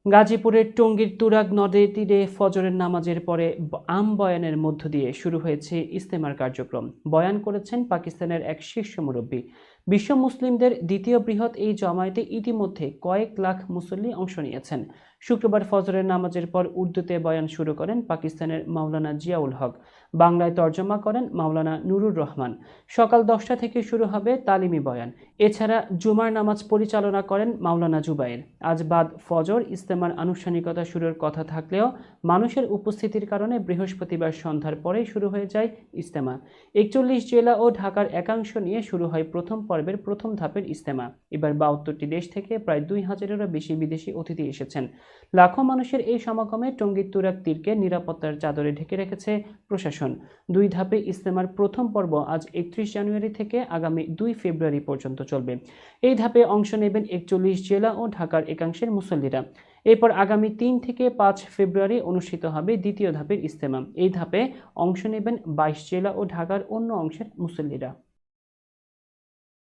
গাজীপুরের টঙ্গীর তুরাগ নদের তীরে ফজরের নামাজের পরে আম বয়ানের মধ্য দিয়ে শুরু হয়েছে ইজতেমার কার্যক্রম। বয়ান করেছেন পাকিস্তানের এক শীর্ষ মুরব্বী। বিশ্ব মুসলিমদের দ্বিতীয় বৃহৎ এই জমায়েতে ইতিমধ্যে কয়েক লাখ মুসল্লি অংশ নিয়েছেন। শুক্রবার ফজরের নামাজের পর উর্দুতে বয়ান শুরু করেন পাকিস্তানের মাওলানা জিয়াউল হক। বাংলায় তর্জমা করেন মাওলানা নুরুর রহমান। সকাল 10টা থেকে শুরু হবে তালিমি বয়ান। এছাড়া জুমার নামাজ পরিচালনা করেন মাওলানা জুবায়ের। আজ বাদ ফজর ইজতেমার আনুষ্ঠানিকতা শুরুর কথা থাকলেও মানুষের উপস্থিতির কারণে বৃহস্পতিবার সন্ধ্যার পরেই শুরু হয়ে যায় ইজতেমা। 41 জেলা ও ঢাকার একাংশ নিয়ে শুরু হয় প্রথম পর্বের প্রথম ধাপের ইজতেমা। এবার 72টি দেশ থেকে প্রায় 2000-এরও বেশি বিদেশি অতিথি এসেছেন। লাখো মানুষের এই সমাগমে টঙ্গীর তুরাগ তীরকে নিরাপত্তার চাদরে ঢেকে রেখেছে প্রশাসন। 2 ধাপে ইজতেমার প্রথম পর্ব আজ 31 জানুয়ারি থেকে আগামী 2 ফেব্রুয়ারি পর্যন্ত চলবে। এই ধাপে অংশ নেবেন 41 জেলা ও ঢাকার একাংশের মুসল্লিরা। এরপর আগামী 3 থেকে 5 ফেব্রুয়ারি অনুষ্ঠিত হবে দ্বিতীয় ধাপের ইজতেমা। এই ধাপে অংশ নেবেন 22 জেলা ও ঢাকার অন্য অংশের মুসল্লিরা।